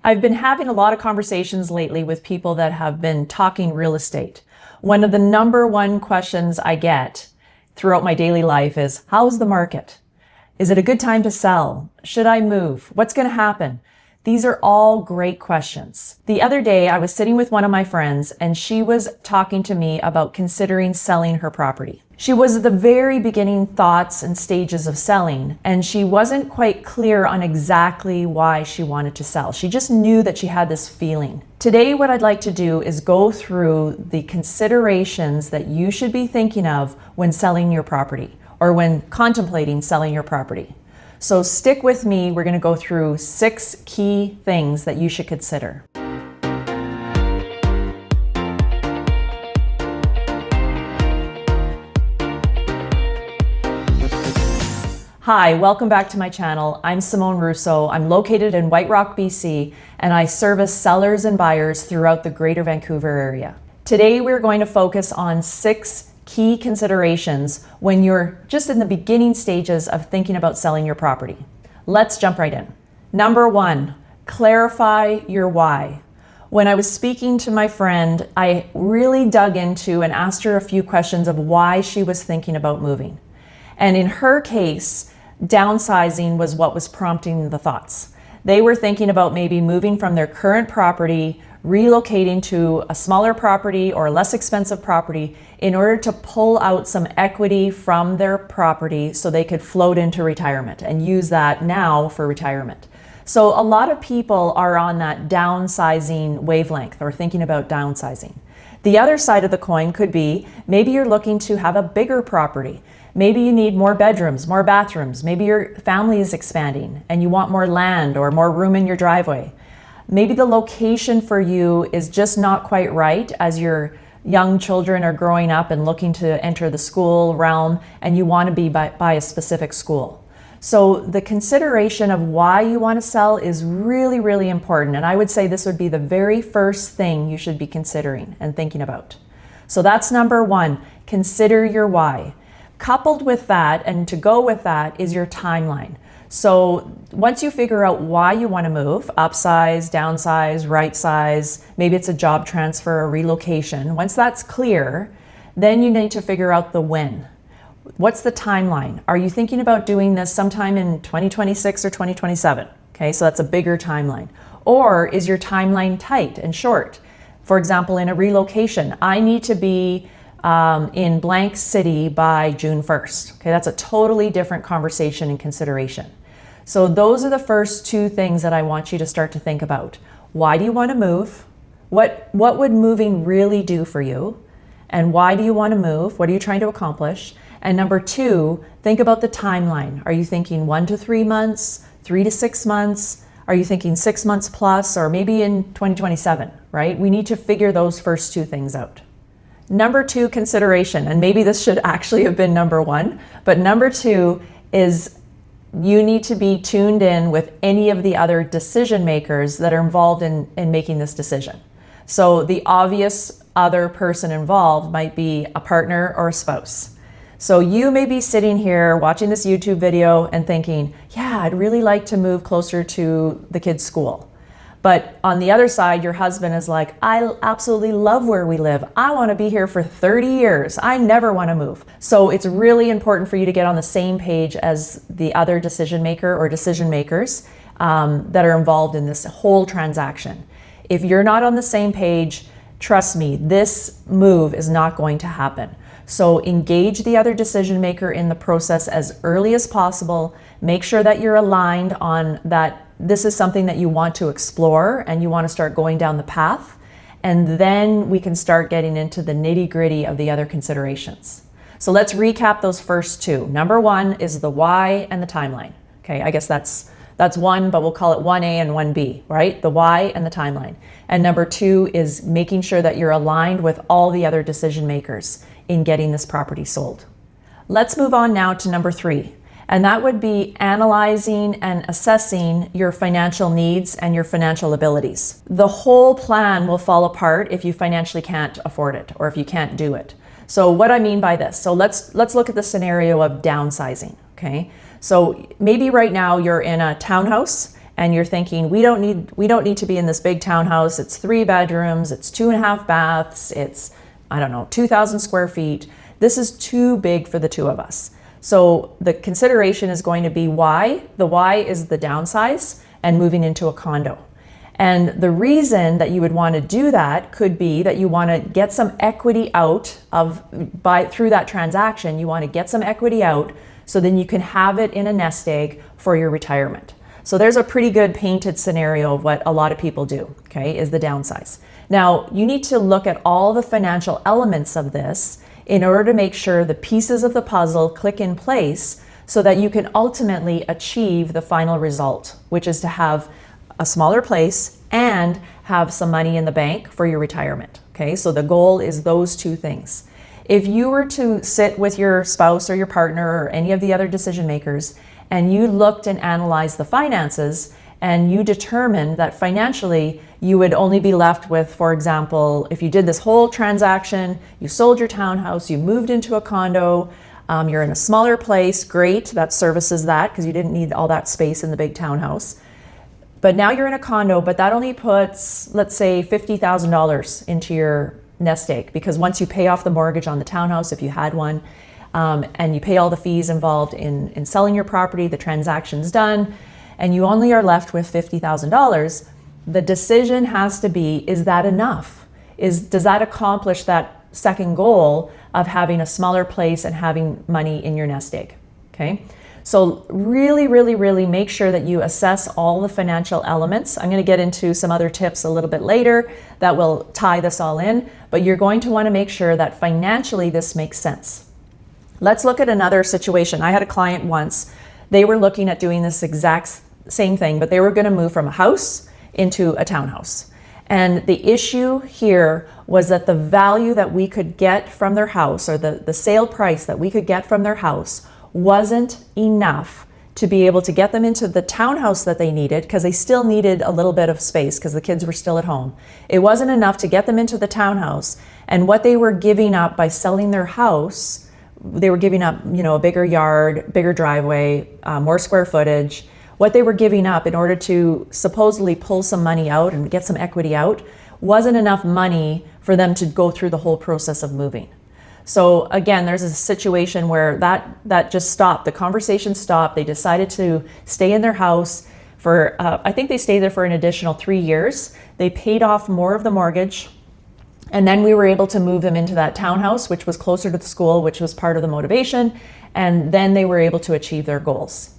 I've been having a lot of conversations lately with people that have been talking real estate. One of the number one questions I get throughout my daily life is, how's the market? Is it a good time to sell? Should I move? What's going to happen? These are all great questions. The other day, I was sitting with one of my friends and she was talking to me about considering selling her property. She was at the very beginning thoughts and stages of selling, and she wasn't quite clear on exactly why she wanted to sell. She just knew that she had this feeling. Today, what I'd like to do is go through the considerations that you should be thinking of when selling your property or when contemplating selling your property. So stick with me. We're going to go through 6 key things that you should consider. Hi, welcome back to my channel. I'm Simone Russo. I'm located in White Rock, BC, and I service sellers and buyers throughout the Greater Vancouver area. Today, we're going to focus on 6 key considerations when you're just in the beginning stages of thinking about selling your property. Let's jump right in. Number 1, clarify your why. When I was speaking to my friend, I really dug into and asked her a few questions of why she was thinking about moving. And in her case, downsizing was what was prompting the thoughts. They were thinking about maybe moving from their current property, relocating to a smaller property or a less expensive property in order to pull out some equity from their property so they could float into retirement and use that now for retirement. So a lot of people are on that downsizing wavelength or thinking about downsizing. The other side of the coin could be maybe you're looking to have a bigger property. Maybe you need more bedrooms, more bathrooms. Maybe your family is expanding and you want more land or more room in your driveway. Maybe the location for you is just not quite right as your young children are growing up and looking to enter the school realm and you want to be by a specific school. So the consideration of why you want to sell is really, really important. And I would say this would be the very first thing you should be considering and thinking about. So that's number 1, consider your why. Coupled with that, and to go with that, is your timeline. So once you figure out why you want to move, upsize, downsize, right size, maybe it's a job transfer or relocation, once that's clear, then you need to figure out the when. What's the timeline? Are you thinking about doing this sometime in 2026 or 2027? Okay, so that's a bigger timeline. Or is your timeline tight and short? For example, in a relocation, I need to be in blank city by June 1st. Okay, that's a totally different conversation and consideration. So those are the first 2 things that I want you to start to think about. Why do you want to move? What would moving really do for you? And why do you want to move? What are you trying to accomplish? And number 2, think about the timeline. Are you thinking 1 to 3 months, 3 to 6 months? Are you thinking 6 months plus, or maybe in 2027, right? We need to figure those first 2 things out. Number 2 consideration, and maybe this should actually have been number 1, but number 2 is you need to be tuned in with any of the other decision makers that are involved in making this decision. So the obvious other person involved might be a partner or a spouse. So you may be sitting here watching this YouTube video and thinking, yeah, I'd really like to move closer to the kids' school. But on the other side, your husband is like, I absolutely love where we live. I want to be here for 30 years. I never want to move. So it's really important for you to get on the same page as the other decision maker or decision makers that are involved in this whole transaction. If you're not on the same page, trust me, this move is not going to happen. So engage the other decision maker in the process as early as possible. Make sure that you're aligned on that this is something that you want to explore and you want to start going down the path. And then we can start getting into the nitty-gritty of the other considerations. So let's recap those first 2. Number 1 is the why and the timeline. Okay, I guess that's 1, but we'll call it 1A and 1B, right? The why and the timeline. And number 2 is making sure that you're aligned with all the other decision makers in getting this property sold. Let's move on now to number 3. And that would be analyzing and assessing your financial needs and your financial abilities. The whole plan will fall apart if you financially can't afford it or if you can't do it. So what I mean by this, so let's look at the scenario of downsizing, okay? So maybe right now you're in a townhouse and you're thinking, we don't need to be in this big townhouse. It's 3 bedrooms, it's 2.5 baths, it's, I don't know, 2,000 square feet. This is too big for the two of us. So the consideration is going to be why. The why is the downsize and moving into a condo. And the reason that you would want to do that could be that you want to get some equity out through that transaction. You want to get some equity out so then you can have it in a nest egg for your retirement. So there's a pretty good painted scenario of what a lot of people do, okay, is the downsize. Now, you need to look at all the financial elements of this in order to make sure the pieces of the puzzle click in place so that you can ultimately achieve the final result, which is to have a smaller place and have some money in the bank for your retirement. Okay, so the goal is those two things. If you were to sit with your spouse or your partner or any of the other decision makers and you looked and analyzed the finances and you determined that financially you would only be left with, for example, if you did this whole transaction, you sold your townhouse, you moved into a condo, you're in a smaller place, great, that services that because you didn't need all that space in the big townhouse. But now you're in a condo, but that only puts, let's say, $50,000 into your nest egg, because once you pay off the mortgage on the townhouse, if you had one, and you pay all the fees involved in selling your property, the transaction's done, and you only are left with $50,000, the decision has to be, is that enough? Does that accomplish that second goal of having a smaller place and having money in your nest egg? Okay. So really, really, really make sure that you assess all the financial elements. I'm going to get into some other tips a little bit later that will tie this all in, but you're going to want to make sure that financially this makes sense. Let's look at another situation. I had a client once. They were looking at doing this exact same thing, but they were going to move from a house into a townhouse. And the issue here was that the value that we could get from their house, or the sale price that we could get from their house, wasn't enough to be able to get them into the townhouse that they needed, because they still needed a little bit of space because the kids were still at home. It wasn't enough to get them into the townhouse, and what they were giving up by selling their house, they were giving up, a bigger yard, bigger driveway, more square footage. What they were giving up in order to supposedly pull some money out and get some equity out wasn't enough money for them to go through the whole process of moving. So again, there's a situation where that just stopped. The conversation stopped. They decided to stay in their house for, I think they stayed there for an additional 3 years. They paid off more of the mortgage. And then we were able to move them into that townhouse, which was closer to the school, which was part of the motivation. And then they were able to achieve their goals.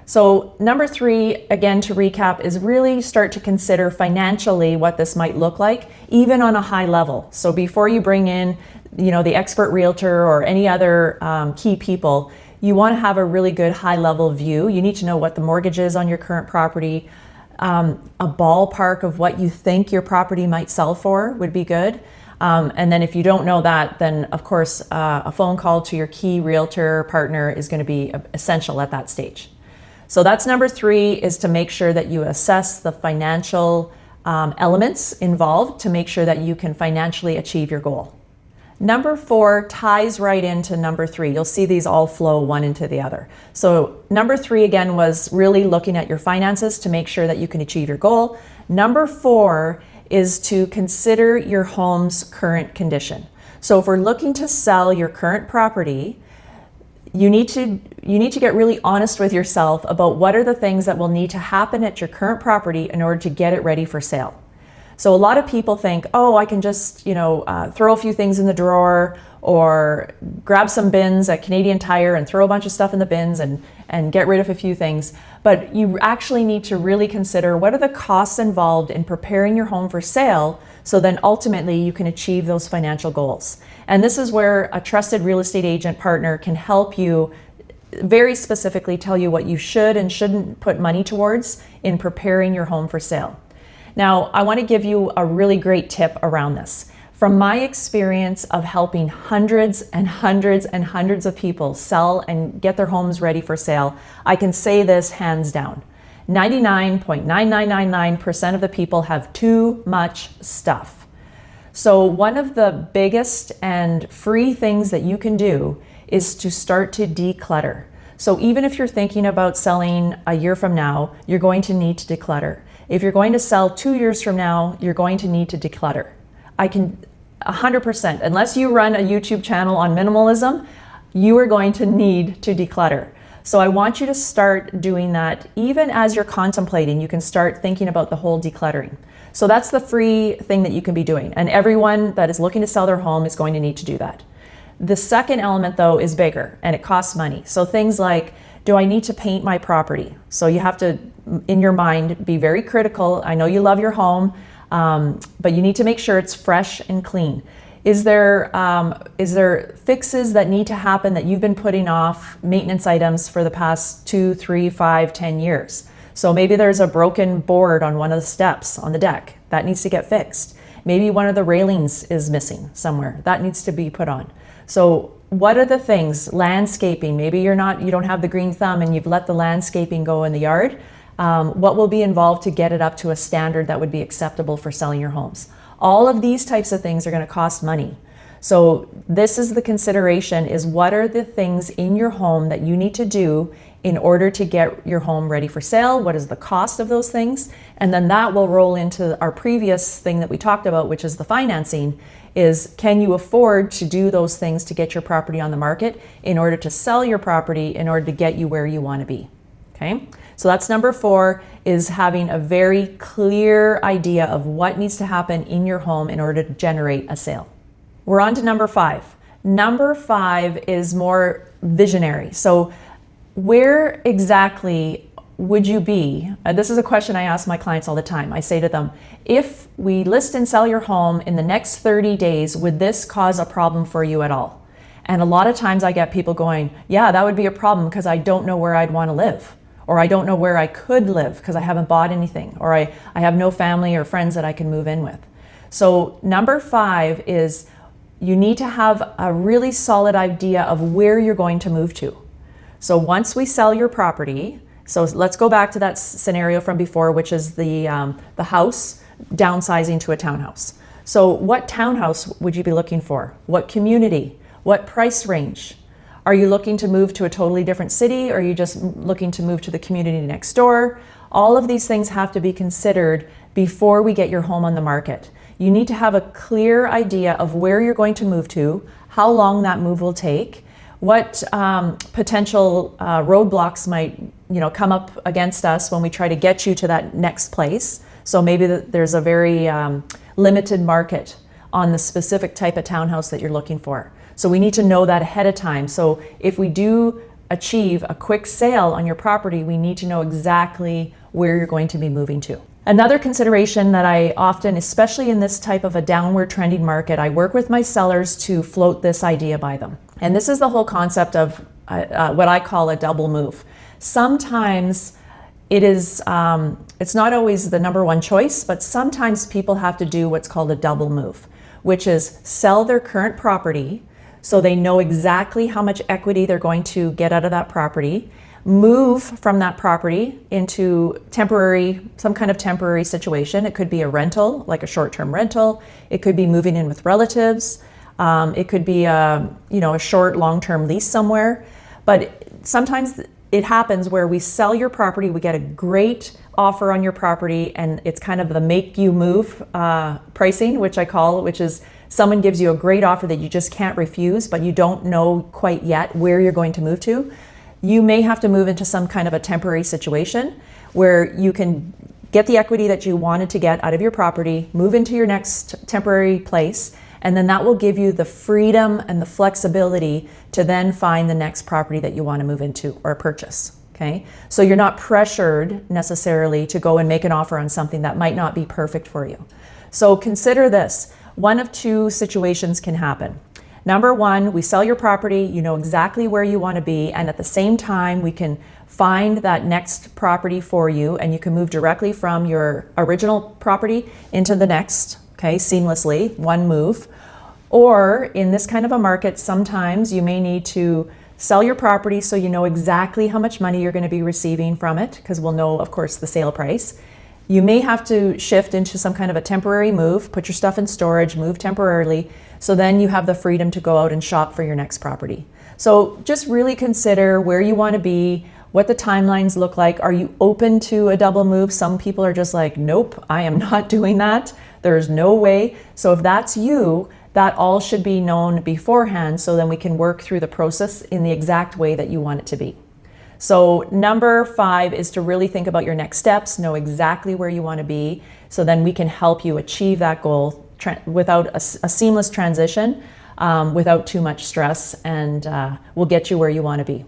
So number 3, again, to recap, is really start to consider financially what this might look like, even on a high level. So before you bring in, the expert realtor or any other key people, you want to have a really good high level view. You need to know what the mortgage is on your current property. A ballpark of what you think your property might sell for would be good. And then if you don't know that, then of course, a phone call to your key realtor partner is going to be essential at that stage. So that's number 3, is to make sure that you assess the financial elements involved to make sure that you can financially achieve your goal. Number 4 ties right into number 3. You'll see these all flow one into the other. So number 3 again was really looking at your finances to make sure that you can achieve your goal. Number 4 is to consider your home's current condition. So if we're looking to sell your current property, you need to get really honest with yourself about what are the things that will need to happen at your current property in order to get it ready for sale. So a lot of people think, oh, I can just, throw a few things in the drawer or grab some bins at Canadian Tire and throw a bunch of stuff in the bins and get rid of a few things. But you actually need to really consider what are the costs involved in preparing your home for sale, so then ultimately you can achieve those financial goals. And this is where a trusted real estate agent partner can help you very specifically tell you what you should and shouldn't put money towards in preparing your home for sale. Now, I want to give you a really great tip around this. From my experience of helping hundreds and hundreds and hundreds of people sell and get their homes ready for sale, I can say this hands down. 99.9999% of the people have too much stuff. So one of the biggest and free things that you can do is to start to declutter. So even if you're thinking about selling a year from now, you're going to need to declutter. If you're going to sell 2 years from now, you're going to need to declutter. I can 100%, unless you run a YouTube channel on minimalism, you are going to need to declutter. So I want you to start doing that. Even as you're contemplating, you can start thinking about the whole decluttering. So that's the free thing that you can be doing. And everyone that is looking to sell their home is going to need to do that. The second element though is bigger, and it costs money. So things like, do I need to paint my property? So you have to, in your mind, be very critical. I know you love your home, but you need to make sure it's fresh and clean. Is there fixes that need to happen that you've been putting off, maintenance items for the past 2, 3, 5, 10 years? So maybe there's a broken board on one of the steps on the deck that needs to get fixed. Maybe one of the railings is missing somewhere, that needs to be put on. So what are the things? Landscaping, maybe you don't have the green thumb and you've let the landscaping go in the yard. What will be involved to get it up to a standard that would be acceptable for selling your homes? All of these types of things are going to cost money. So this is the consideration, is what are the things in your home that you need to do in order to get your home ready for sale? What is the cost of those things? And then that will roll into our previous thing that we talked about, which is the financing, is can you afford to do those things to get your property on the market in order to sell your property in order to get you where you want to be? Okay, so that's number 4, is having a very clear idea of what needs to happen in your home in order to generate a sale. We're on to number 5. Number 5 is more visionary. So where exactly would you be? This is a question I ask my clients all the time. I say to them, if we list and sell your home in the next 30 days, would this cause a problem for you at all? And a lot of times I get people going, yeah, that would be a problem because I don't know where I'd want to live. Or I don't know where I could live because I haven't bought anything, or I have no family or friends that I can move in with. So number 5 is you need to have a really solid idea of where you're going to move to. So once we sell your property, so let's go back to that scenario from before, which is the house downsizing to a townhouse. So what townhouse would you be looking for? What community? What price range? Are you looking to move to a totally different city? Or are you just looking to move to the community next door? All of these things have to be considered before we get your home on the market. You need to have a clear idea of where you're going to move to, how long that move will take, what potential roadblocks might come up against us when we try to get you to that next place. So maybe there's a very limited market on the specific type of townhouse that you're looking for. So we need to know that ahead of time. So if we do achieve a quick sale on your property, we need to know exactly where you're going to be moving to. Another consideration that I often, especially in this type of a downward trending market, I work with my sellers to float this idea by them. And this is the whole concept of what I call a double move. Sometimes it is, it's not always the number one choice, but sometimes people have to do what's called a double move, which is sell their current property so they know exactly how much equity they're going to get out of that property, move from that property into some kind of temporary situation. It could be a rental, like a short-term rental. It could be moving in with relatives. It could be a short, long-term lease somewhere. But sometimes it happens where we sell your property, we get a great offer on your property, and it's kind of the make you move pricing, which is someone gives you a great offer that you just can't refuse, but you don't know quite yet where you're going to move to. You may have to move into some kind of a temporary situation where you can get the equity that you wanted to get out of your property, move into your next temporary place, and then that will give you the freedom and the flexibility to then find the next property that you want to move into or purchase. Okay, so you're not pressured necessarily to go and make an offer on something that might not be perfect for you. So consider this. One of 2 situations can happen. Number 1, we sell your property, you know exactly where you want to be, and at the same time we can find that next property for you, and you can move directly from your original property into the next, okay, seamlessly, one move. Or in this kind of a market, sometimes you may need to sell your property so you know exactly how much money you're going to be receiving from it, because we'll know, of course, the sale price. You may have to shift into some kind of a temporary move, put your stuff in storage, move temporarily, so then you have the freedom to go out and shop for your next property. So just really consider where you want to be, what the timelines look like. Are you open to a double move? Some people are just like, nope, I am not doing that. There's no way. So if that's you, that all should be known beforehand, so then we can work through the process in the exact way that you want it to be. So number 5 is to really think about your next steps, know exactly where you want to be, so then we can help you achieve that goal without a seamless transition, without too much stress, and we'll get you where you want to be.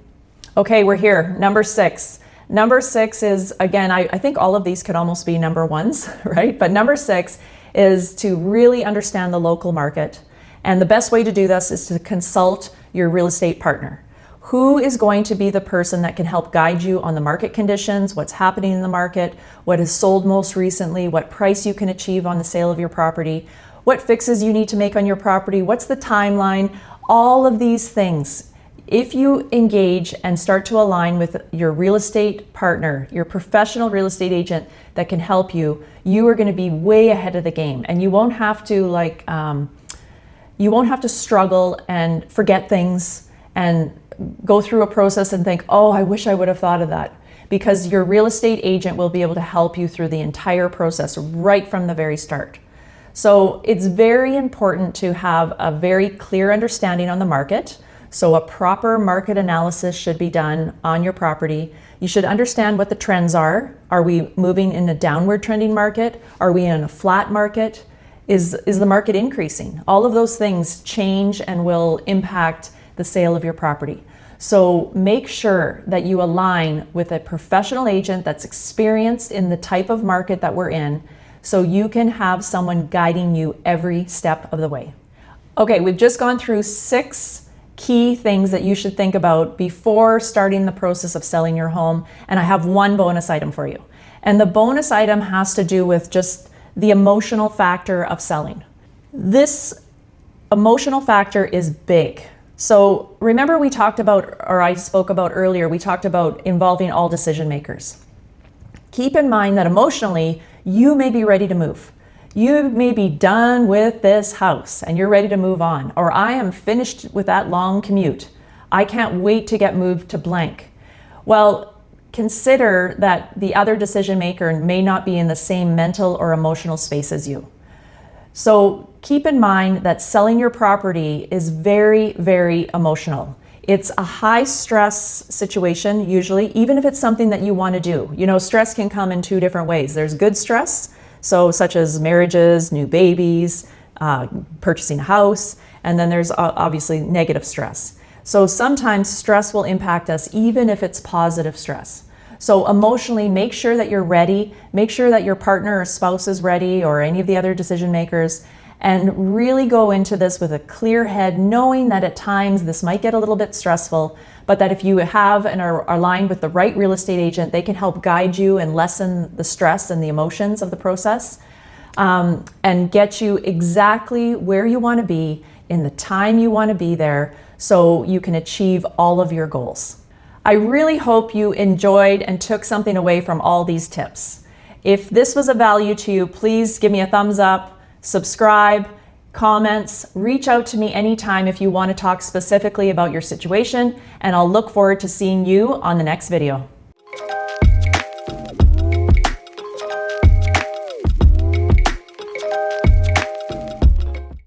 Okay, we're here. Number 6. Number 6 is, again, I think all of these could almost be number 1s, right? But number 6 is to really understand the local market. And the best way to do this is to consult your real estate partner. Who is going to be the person that can help guide you on the market conditions, what's happening in the market, what has sold most recently, what price you can achieve on the sale of your property, what fixes you need to make on your property, what's the timeline, all of these things. If you engage and start to align with your real estate partner, your professional real estate agent that can help you, you are going to be way ahead of the game, and you won't have to struggle and forget things and go through a process and think, oh, I wish I would have thought of that, because your real estate agent will be able to help you through the entire process right from the very start. So it's very important to have a very clear understanding on the market. So a proper market analysis should be done on your property. You should understand what the trends are. Are we moving in a downward trending market? Are we in a flat market? Is the market increasing? All of those things change and will impact the sale of your property. So make sure that you align with a professional agent that's experienced in the type of market that we're in, so you can have someone guiding you every step of the way. Okay, we've just gone through 6 key things that you should think about before starting the process of selling your home. And I have one bonus item for you. And the bonus item has to do with just the emotional factor of selling. This emotional factor is big. So remember we talked about, or I spoke about earlier, we talked about involving all decision makers. Keep in mind that emotionally, you may be ready to move. You may be done with this house and you're ready to move on. Or I am finished with that long commute. I can't wait to get moved to blank. Well, consider that the other decision maker may not be in the same mental or emotional space as you. So keep in mind that selling your property is very, very emotional. It's a high stress situation usually, even if it's something that you want to do. You know, stress can come in 2 different ways. There's good stress, so such as marriages, new babies, purchasing a house, and then there's obviously negative stress. So sometimes stress will impact us even if it's positive stress. So emotionally, make sure that you're ready, make sure that your partner or spouse is ready, or any of the other decision makers, and really go into this with a clear head, knowing that at times this might get a little bit stressful, but that if you have and are aligned with the right real estate agent, they can help guide you and lessen the stress and the emotions of the process, and get you exactly where you want to be in the time you want to be there, so you can achieve all of your goals. I really hope you enjoyed and took something away from all these tips. If this was of value to you, please give me a thumbs up, subscribe, comments, reach out to me anytime if you want to talk specifically about your situation, and I'll look forward to seeing you on the next video.